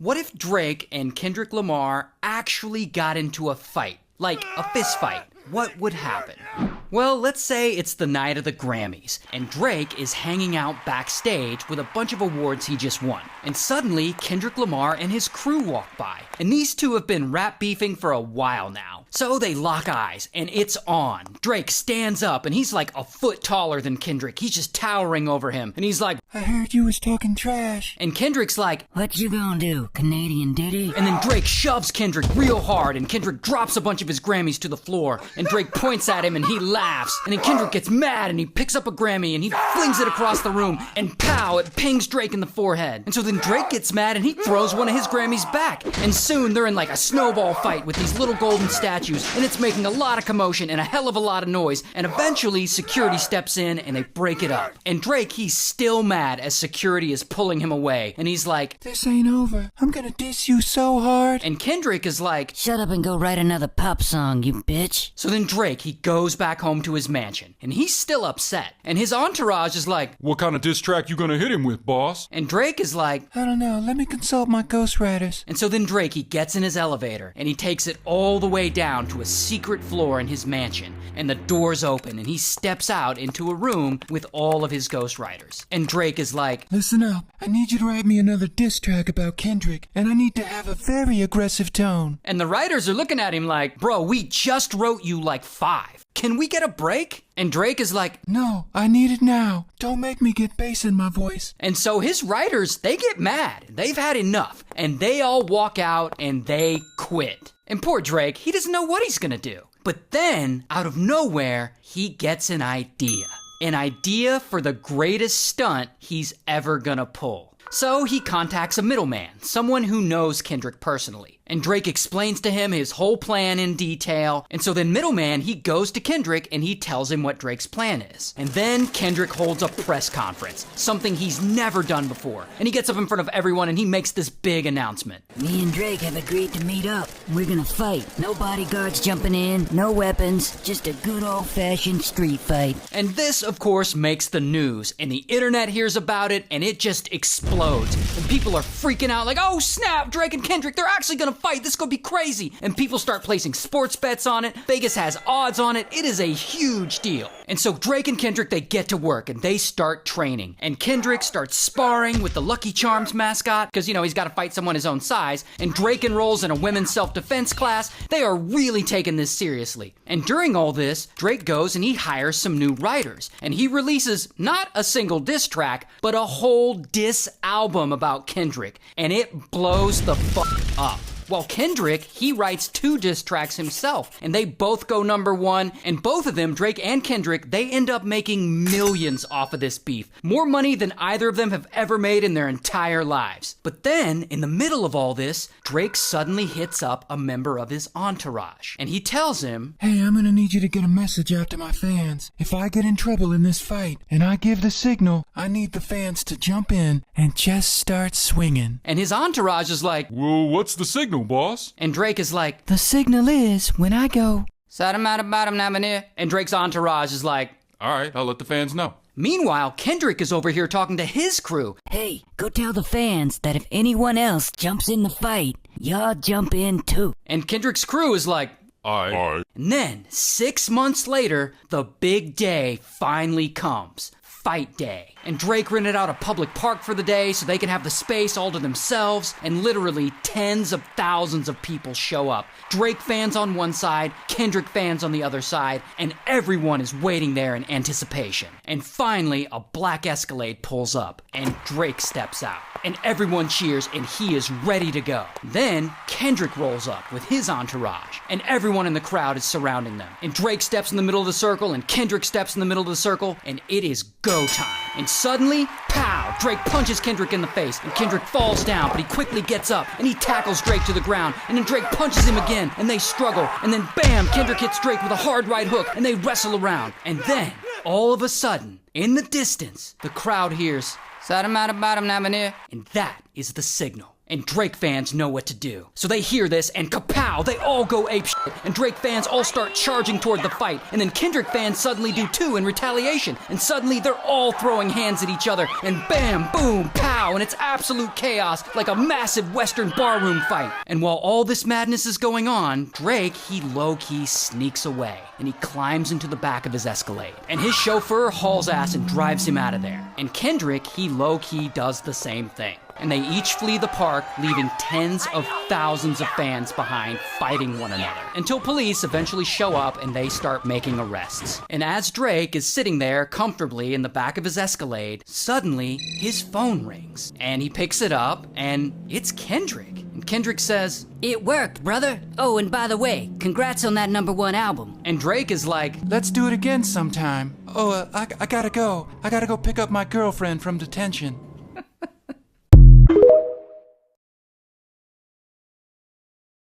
What if Drake and Kendrick Lamar actually got into a fight? Like a fist fight? What would happen? Well, let's say it's the night of the Grammys, and Drake is hanging out backstage with a bunch of awards he just won. And suddenly, Kendrick Lamar and his crew walk by. And these two have been rap beefing for a while now. So they lock eyes, and it's on. Drake stands up, and he's like a foot taller than Kendrick. He's just towering over him. And he's like, I heard you was talking trash. And Kendrick's like, what you gonna do, Canadian Diddy? And then Drake shoves Kendrick real hard, and Kendrick drops a bunch of his Grammys to the floor. And Drake points at him, and he laughs. And then Kendrick gets mad, and he picks up a Grammy, and he flings it across the room. And pow, it pings Drake in the forehead. And so then Drake gets mad, and he throws one of his Grammys back. And soon they're in like a snowball fight with these little golden statues. And it's making a lot of commotion and a hell of a lot of noise. And eventually security steps in, and they break it up. And Drake, he's still mad as security is pulling him away. And he's like, this ain't over. I'm gonna diss you so hard. And Kendrick is like, shut up and go write another pop song, you bitch. So then Drake, he goes back home to his mansion, and he's still upset. And his entourage is like, what kind of diss track you gonna hit him with, boss? And Drake is like, I don't know, let me consult my ghostwriters. And so then Drake, he gets in his elevator, and he takes it all the way down to a secret floor in his mansion. And the doors open, and he steps out into a room with all of his ghostwriters. And Drake is like, listen up, I need you to write me another diss track about Kendrick, and I need to have a very aggressive tone. And the writers are looking at him like, bro, we just wrote you like 5. Can we get a break? And Drake is like, no, I need it now. Don't make me get bass in my voice. And so his writers, they get mad. They've had enough. And they all walk out and they quit. And poor Drake, he doesn't know what he's gonna do. But then, out of nowhere, he gets an idea. An idea for the greatest stunt he's ever gonna pull. So he contacts a middleman, someone who knows Kendrick personally. And Drake explains to him his whole plan in detail. And so then middleman, he goes to Kendrick and he tells him what Drake's plan is. And then Kendrick holds a press conference, something he's never done before. And he gets up in front of everyone and he makes this big announcement. Me and Drake have agreed to meet up. We're gonna fight. No bodyguards jumping in, no weapons, just a good old-fashioned street fight. And this, of course, makes the news. And the internet hears about it and it just explodes. And people are freaking out like, oh snap, Drake and Kendrick, they're actually gonna fight. This could be crazy. And people start placing sports bets on it. Vegas has odds on it. It is a huge deal. And so Drake and Kendrick, they get to work and they start training. And Kendrick starts sparring with the Lucky Charms mascot because, you know, he's got to fight someone his own size. And Drake enrolls in a women's self-defense class. They are really taking this seriously. And during all this, Drake goes and he hires some new writers. And he releases not a single diss track, but a whole diss album about Kendrick. And it blows the fuck up. While Kendrick, he writes 2 diss tracks himself, and they both go #1, and both of them, Drake and Kendrick, they end up making millions off of this beef. More money than either of them have ever made in their entire lives. But then, in the middle of all this, Drake suddenly hits up a member of his entourage, and he tells him, hey, I'm gonna need you to get a message out to my fans. If I get in trouble in this fight, and I give the signal, I need the fans to jump in and just start swinging. And his entourage is like, well, what's the signal, boss? And Drake is like, the signal is when I go, and Drake's entourage is like, all right, I'll let the fans know. Meanwhile, Kendrick is over here talking to his crew. Hey, go tell the fans that if anyone else jumps in the fight, y'all jump in too. And Kendrick's crew is like, All right. And then, 6 months later, the big day finally comes. Fight Day. And Drake rented out a public park for the day so they can have the space all to themselves, and literally tens of thousands of people show up. Drake fans on one side, Kendrick fans on the other side, and everyone is waiting there in anticipation. And finally, a black Escalade pulls up, and Drake steps out. And everyone cheers, and he is ready to go. Then, Kendrick rolls up with his entourage, and everyone in the crowd is surrounding them. And Drake steps in the middle of the circle, and Kendrick steps in the middle of the circle, and it is go time. And suddenly, pow! Drake punches Kendrick in the face, and Kendrick falls down, but he quickly gets up, and he tackles Drake to the ground, and then Drake punches him again, and they struggle, and then bam! Kendrick hits Drake with a hard right hook, and they wrestle around. And then, all of a sudden, in the distance, the crowd hears, and that is the signal. And Drake fans know what to do. So they hear this and kapow, they all go apeshit. And Drake fans all start charging toward the fight. And then Kendrick fans suddenly do too in retaliation. And suddenly they're all throwing hands at each other. And bam, boom, pow. And it's absolute chaos, like a massive Western barroom fight. And while all this madness is going on, Drake, he low-key sneaks away. And he climbs into the back of his Escalade. And his chauffeur hauls ass and drives him out of there. And Kendrick, he low-key does the same thing. And they each flee the park, leaving tens of thousands of fans behind fighting one another. Until police eventually show up and they start making arrests. And as Drake is sitting there comfortably in the back of his Escalade, suddenly his phone rings. And he picks it up and it's Kendrick. And Kendrick says, It worked, brother. Oh, and by the way, congrats on that #1 album. and Drake is like, Let's do it again sometime. Oh, I gotta go. I gotta go pick up my girlfriend from detention.